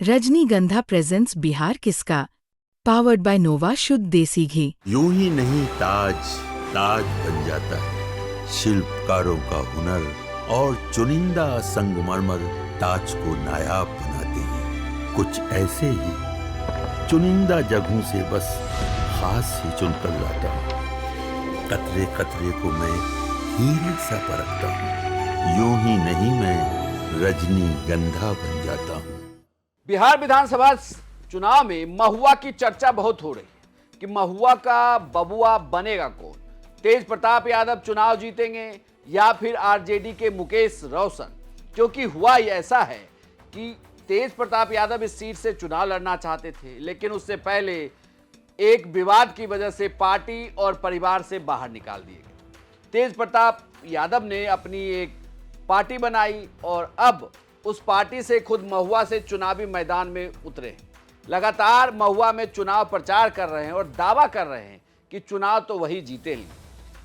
रजनीगंधा प्रेजेंट्स बिहार किसका, powered by नोवा शुद्ध देसी घी। यूं ही नहीं ताज ताज बन जाता है, शिल्पकारों का हुनर और चुनिंदा संगमरमर ताज को नायाब बनाते हैं। कुछ ऐसे ही चुनिंदा जगहों से बस खास ही चुनकर लाता हूँ। कतरे कतरे को मैं हीरे सा परखता हूँ। यूं ही नहीं मैं रजनीगंधा बन जाता हूँ। बिहार विधानसभा चुनाव में महुआ की चर्चा बहुत हो रही है कि महुआ का बबुआ बनेगा कौन। तेज प्रताप यादव चुनाव जीतेंगे या फिर आरजेडी के मुकेश रोशन, क्योंकि हुआ ही ऐसा है कि तेज प्रताप यादव इस सीट से चुनाव लड़ना चाहते थे, लेकिन उससे पहले एक विवाद की वजह से पार्टी और परिवार से बाहर निकाल दिए गए। तेज प्रताप यादव ने अपनी एक पार्टी बनाई और अब उस पार्टी से खुद महुआ से चुनावी मैदान में उतरे। लगातार महुआ में चुनाव प्रचार कर रहे हैं और दावा कर रहे हैं कि चुनाव तो वही जीतेंगे।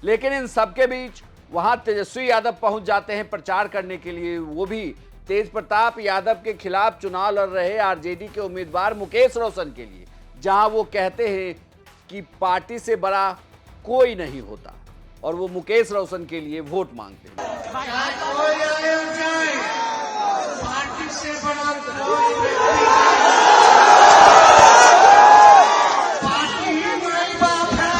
लेकिन इन सबके बीच वहां तेजस्वी यादव पहुंच जाते हैं प्रचार करने के लिए, वो भी तेज प्रताप यादव के खिलाफ चुनाव लड़ रहे आरजेडी के उम्मीदवार मुकेश रोशन के लिए, जहां वो कहते हैं कि पार्टी से बड़ा कोई नहीं होता और वो मुकेश रोशन के लिए वोट मांगते हैं। पार्टी से बड़ा पार्टी ही मेरी बात है।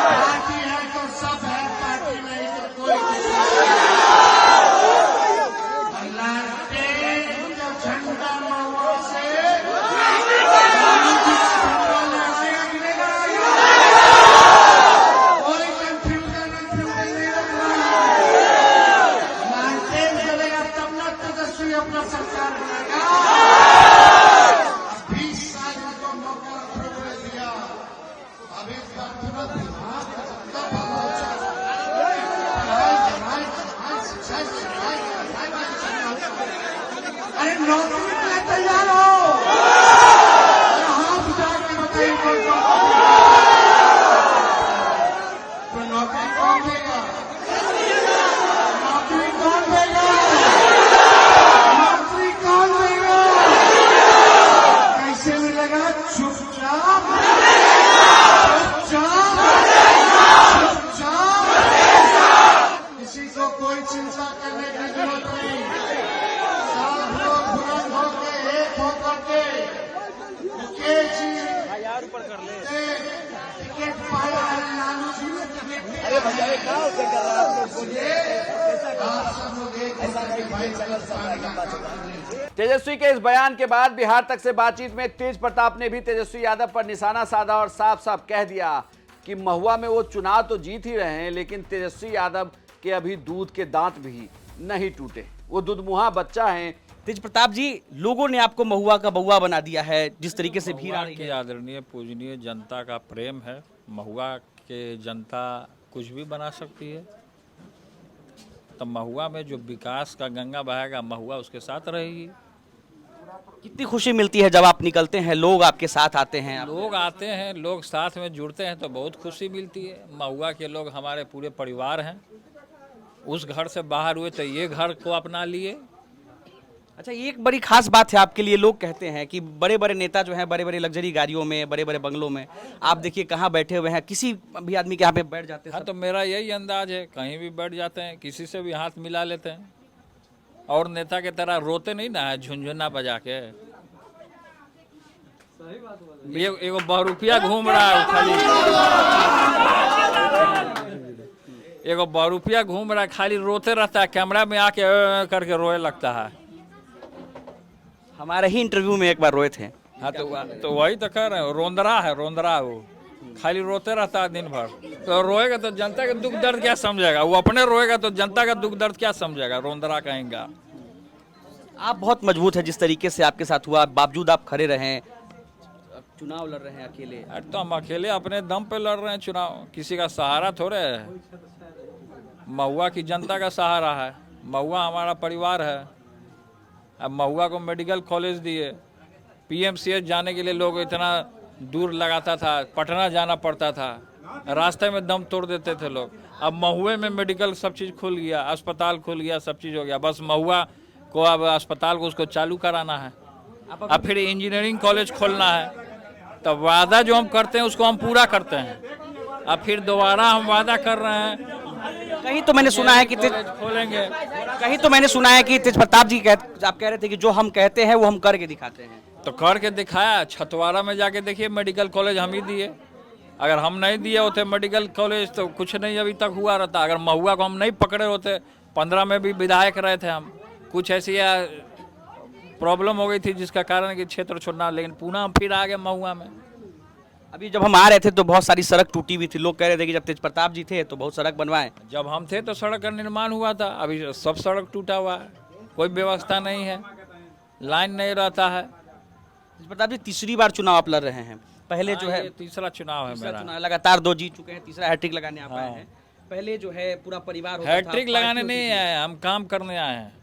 पार्टी है तो सब है, पार्टी नहीं तो कोई नहीं। जब झंडा महुआ से कोई कंफ्यूजन नहीं चलेगा, तब न तेजस्वी अपना सरकार बनाएगा। 20 साल को मौका दिया, अभी अरे नौकरी के लिए तैयार हो, हाथ जाके बताइए तो नौकरी कौन देगा? नौकरी कौन देगा? नौकरी कौन देगा? कैसे मिलेगा? चुपचाप चुपचाप चुपचाप, किसी को कोई चिंता करने की जरूरत नहीं। सब लोग बुलंद होकर एक होकर के मुकेश जी से टिकट पाया है, लालू जी ने टिकट। अरे भैया कहाँ से कर रहा है? बोलिए आप सब लोग एक होकर के भाई तेजस्वी के इस बयान के बाद बिहार तक से बातचीत में तेज प्रताप ने भी तेजस्वी यादव पर निशाना साधा और साफ साफ कह दिया कि महुआ में वो चुनाव तो जीत ही रहे हैं, लेकिन तेजस्वी यादव के अभी दूध के दांत भी नहीं टूटे, वो दुधमुहा बच्चा हैं। तेज प्रताप जी, लोगों ने आपको महुआ का बउआ बना दिया है, जिस तरीके से भीड़ आ रही के है। आदरणीय पूजनीय जनता का प्रेम है। महुआ के जनता कुछ भी बना सकती है, तो महुआ में जो विकास का गंगा बहेगा, महुआ उसके साथ रहेगी। कितनी खुशी मिलती है जब आप निकलते हैं, लोग आपके साथ आते हैं। लोग आते हैं, लोग साथ में जुड़ते हैं तो बहुत खुशी मिलती है। महुआ के लोग हमारे पूरे परिवार हैं। उस घर से बाहर हुए तो ये घर को अपना लिए। अच्छा, ये एक बड़ी खास बात है आपके लिए। लोग कहते हैं कि बड़े बड़े नेता जो हैं बड़े बड़े लग्जरी गाड़ियों में, बड़े बड़े बंगलों में, आप देखिए कहाँ बैठे हुए हैं, किसी भी आदमी के यहाँ पे बैठ जाते हैं। हाँ, तो मेरा यही अंदाज है, कहीं भी बैठ जाते हैं, किसी से भी हाथ मिला लेते हैं और नेता के तरह रोते नहीं ना है झुनझुना बजा के। एगो बहुरुपिया घूम रहा है खाली, एगो बहुरुपिया घूम रहा है खाली, रोते रहता है, कैमरा में आके करके रोए लगता है। हमारे ही इंटरव्यू में एक बार रोए थे। हाँ, तो वही तो कह रहे हैं, रोंदरा है, रोंदरा वो खाली रोते रहता है दिन भर। तो रोएगा तो जनता का दुख दर्द क्या समझेगा? वो अपने रोएगा तो जनता का दुख दर्द क्या समझेगा? रोंदरा कहेंगे। आप बहुत मजबूत है, जिस तरीके से आपके साथ हुआ, बावजूद आप खड़े रहे, चुनाव लड़ रहे हैं अकेले। अरे तो हम अकेले अपने दम पे लड़ रहे हैं चुनाव, किसी का सहारा थोड़े है। महुआ की जनता का सहारा है, महुआ हमारा परिवार है। अब महुआ को मेडिकल कॉलेज दिए, पीएमसीएच जाने के लिए लोग इतना दूर लगाता था, पटना जाना पड़ता था, रास्ते में दम तोड़ देते थे लोग। अब महुए में मेडिकल सब चीज़ खुल गया, अस्पताल खुल गया, सब चीज़ हो गया। बस महुआ को अब अस्पताल को उसको चालू कराना है, अब फिर इंजीनियरिंग कॉलेज खोलना है। तो वादा जो हम करते हैं उसको हम पूरा करते हैं। अब फिर दोबारा हम वादा कर रहे हैं कहीं तो मैंने सुना है कि कॉलेज खोलेंगे। कहीं तो मैंने सुना है कि तेज प्रताप जी आप कह रहे थे कि जो हम कहते हैं वो हम करके दिखाते हैं। तो करके दिखाया, छतवारा में जाके देखिए मेडिकल कॉलेज हम ही दिए। अगर हम नहीं दिए होते मेडिकल कॉलेज तो कुछ नहीं अभी तक हुआ रहता। अगर महुआ को हम नहीं पकड़े होते, 15 में भी विधायक रहे थे हम, कुछ ऐसी प्रॉब्लम हो गई थी जिसका कारण कि क्षेत्र छोड़ना, लेकिन पुनः हम फिर आ गए महुआ में। अभी जब हम आ रहे थे तो बहुत सारी सड़क टूटी हुई थी, लोग कह रहे थे कि जब तेज प्रताप जी थे तो बहुत सड़क बनवाए। जब हम थे तो सड़क का निर्माण हुआ था, अभी सब सड़क टूटा हुआ है, कोई व्यवस्था नहीं है, लाइन नहीं रहता है। तेज प्रताप जी तीसरी बार चुनाव आप लड़ रहे हैं। पहले जो है ये तीसरा चुनाव है मेरा। चुनाव लगातार 2 जीत चुके हैं, तीसरा हैट्रिक लगाने आप आए हैं। पहले जो है पूरा परिवार होता था, हैट्रिक लगाने पार्टी नहीं होती थी। आए, हम काम करने आए हैं।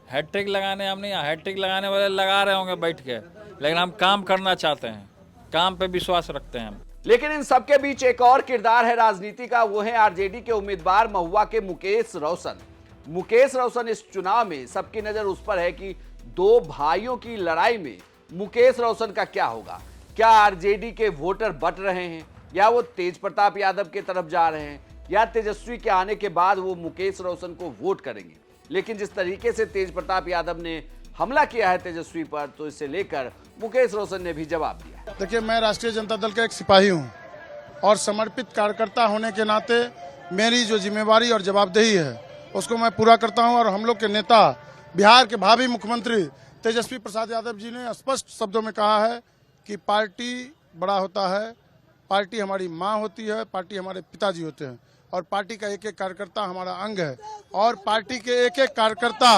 हैट्रिक लगाने हम नहीं आए। हैट्रिक लगाने वाले लगा रहे होंगे बैठ के, लेकिन हम काम करना चाहते हैं, काम पे विश्वास रखते हैं हम। लेकिन इन सबके बीच एक और किरदार है राजनीति का, वो है आरजेडी के उम्मीदवार महुआ के मुकेश रोशन। मुकेश रोशन इस चुनाव में सबकी नजर उस पर है कि 2 भाइयों की लड़ाई में मुकेश रोशन का क्या होगा। क्या आरजेडी के वोटर बट रहे हैं, या वो तेज प्रताप यादव की तरफ जा रहे हैं, या तेजस्वी के आने के बाद वो मुकेश रोशन को वोट करेंगे। लेकिन जिस तरीके से तेज प्रताप यादव ने हमला किया है तेजस्वी पर, तो इसे लेकर मुकेश रोशन ने भी जवाब दिया। देखिए, मैं राष्ट्रीय जनता दल का एक सिपाही हूं और समर्पित कार्यकर्ता होने के नाते मेरी जो जिम्मेवारी और जवाबदेही है उसको मैं पूरा करता हूं। और हम लोग के नेता, बिहार के भावी मुख्यमंत्री तेजस्वी प्रसाद यादव जी ने स्पष्ट शब्दों में कहा है कि पार्टी बड़ा होता है, पार्टी हमारी माँ होती है, पार्टी हमारे पिताजी होते हैं, और पार्टी का एक एक कार्यकर्ता हमारा अंग है। और पार्टी के एक एक कार्यकर्ता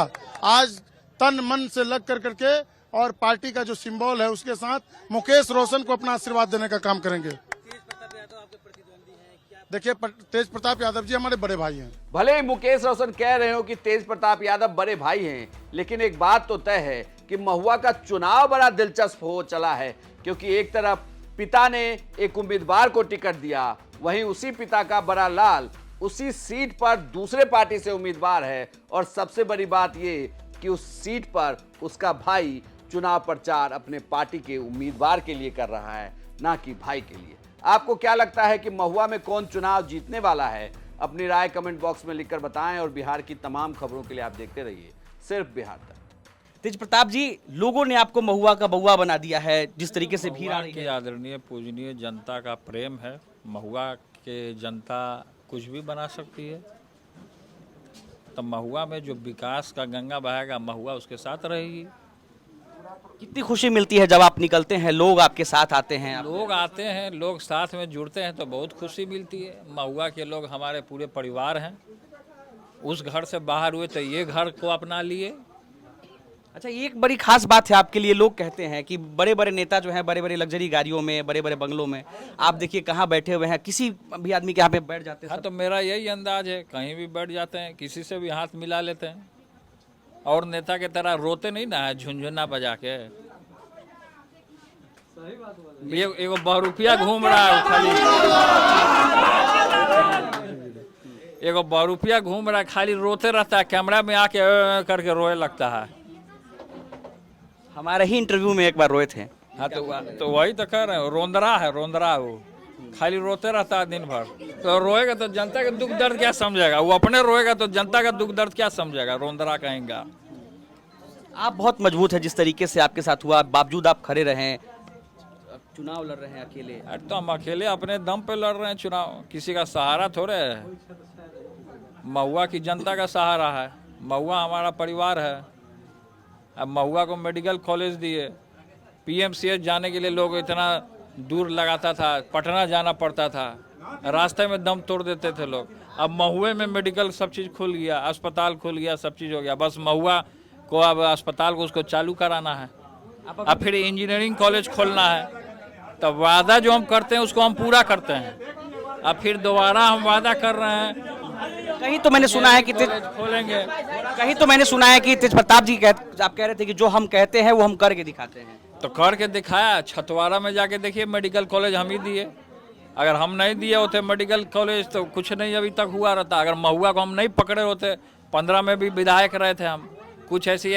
आज तन मन से लग कर करके और पार्टी का जो सिंबल है उसके साथ मुकेश रोशन को अपना आशीर्वाद देने का काम करेंगे। देखिए, तेज प्रताप यादव जी हमारे बड़े भाई हैं। भले ही मुकेश रोशन कह रहे हो कि तेज प्रताप यादव बड़े भाई हैं, लेकिन एक बात तो तय है कि महुआ का चुनाव बड़ा दिलचस्प हो चला है, क्योंकि एक तरफ पिता ने एक उम्मीदवार को टिकट दिया, वहीं उसी पिता का बड़ा लाल उसी सीट पर दूसरे पार्टी से उम्मीदवार है, और सबसे बड़ी बात ये कि उस सीट पर उसका भाई चुनाव प्रचार अपने पार्टी के उम्मीदवार के लिए कर रहा है, ना कि भाई के लिए। आपको क्या लगता है कि महुआ में कौन चुनाव जीतने वाला है? अपनी राय कमेंट बॉक्स में लिखकर बताएं, और बिहार की तमाम खबरों के लिए आप देखते रहिए सिर्फ बिहार तक। तेज प्रताप जी, लोगों ने आपको महुआ का बउआ बना दिया है, जिस तरीके से भीड़ आ रही की है। आदरणीय पूजनीय जनता का प्रेम है। महुआ के जनता कुछ भी बना सकती है। तो महुआ में जो विकास का गंगा बहेगा, महुआ उसके साथ रहेगी। कितनी खुशी मिलती है जब आप निकलते हैं, लोग आपके साथ आते हैं। लोग आते हैं, लोग साथ में जुड़ते हैं तो बहुत खुशी मिलती है। महुआ के लोग हमारे पूरे परिवार हैं। उस घर से बाहर हुए तो ये घर को अपना लिए। अच्छा, एक बड़ी खास बात है आपके लिए, लोग कहते हैं कि बड़े बड़े नेता जो हैं बड़े बड़े लग्जरी गाड़ियों में, बड़े बड़े बंगलों में, आप देखिए कहाँ बैठे हुए हैं, किसी भी आदमी के यहाँ पे बैठ जाते हैं। हाँ, तो मेरा यही अंदाज है, कहीं भी बैठ जाते हैं, किसी से भी हाथ मिला लेते हैं, और नेता के तरह रोते नहीं ना है झुनझुना बजा के। ये एगो बहुरूपिया घूम रहा है खाली, एगो बहुरूपिया घूम रहा है, खाली रोते रहता है, कैमरा में आके करके रोए लगता है। हमारे ही इंटरव्यू में एक बार रोए थे। हाँ, तो वही तो कह रहे हैं, रोंदरा है, रोंदरा वो खाली रोते रहता है दिन भर। तो रोएगा तो जनता का दुख दर्द क्या समझेगा? वो अपने रोएगा तो जनता का दुख दर्द क्या समझेगा? रोंदरा कहेंगे। आप बहुत मजबूत है, जिस तरीके से आपके साथ हुआ, बावजूद आप खड़े रहे, चुनाव लड़ रहे हैं अकेले। अरे तो हम अकेले अपने दम पे लड़ रहे हैं चुनाव, किसी का सहारा थोड़े है। महुआ की जनता का सहारा है, महुआ हमारा परिवार है। अब महुआ को मेडिकल कॉलेज दिए, पीएमसीएच जाने के लिए लोग इतना दूर लगाता था, पटना जाना पड़ता था, रास्ते में दम तोड़ देते थे लोग। अब महुए में मेडिकल सब चीज़ खुल गया, अस्पताल खुल गया, सब चीज़ हो गया। बस महुआ को अब अस्पताल को उसको चालू कराना है, अब फिर इंजीनियरिंग कॉलेज खोलना है। तो वादा जो हम करते हैं उसको हम पूरा करते हैं। अब फिर दोबारा हम वादा कर रहे हैं, कहीं तो मैंने सुना है कि खोलेंगे। कहीं तो मैंने सुना है कि तेज प्रताप जी आप कह रहे थे कि जो हम कहते हैं वो हम करके दिखाते हैं। तो करके दिखाया, छतवारा में जाके देखिए मेडिकल कॉलेज हम ही दिए। अगर हम नहीं दिए होते मेडिकल कॉलेज तो कुछ नहीं अभी तक हुआ रहता। अगर महुआ को हम नहीं पकड़े होते, 15 में भी विधायक रहे थे हम, कुछ ऐसी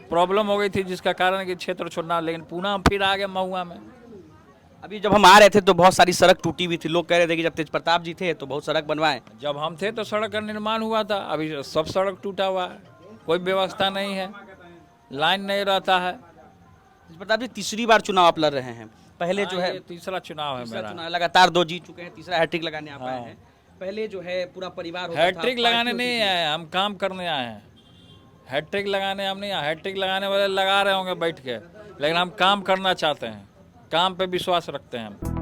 प्रॉब्लम हो गई थी जिसका कारण कि क्षेत्र छोड़ना, लेकिन पुनः हम फिर आ गए महुआ में। अभी जब हम आ रहे थे तो बहुत सारी सड़क टूटी हुई थी, लोग कह रहे थे कि जब तेज प्रताप जी थे तो बहुत सड़क बनवाए। जब हम थे तो सड़क का निर्माण हुआ था, अभी सब सड़क टूटा हुआ है, कोई व्यवस्था नहीं है, लाइन नहीं रहता है। तेज प्रताप जी तीसरी बार चुनाव आप लड़ रहे हैं, पहले जो है ये तीसरा चुनाव है तीसरा मेरा। चुनाव लगातार 2 जीत चुके हैं, तीसरा हैट्रिक लगाने आप आए हैं। पहले जो है पूरा परिवार होता था, हैट्रिक लगाने पार्टी नहीं होती थी। आए, हम काम करने आए हैं। हैट्रिक लगाने हम नहीं आए, हैट्रिक लगाने वाले लगा रहे होंगे बैठ के, लेकिन हम काम करना चाहते हैं, काम पे विश्वास रखते हैं हम।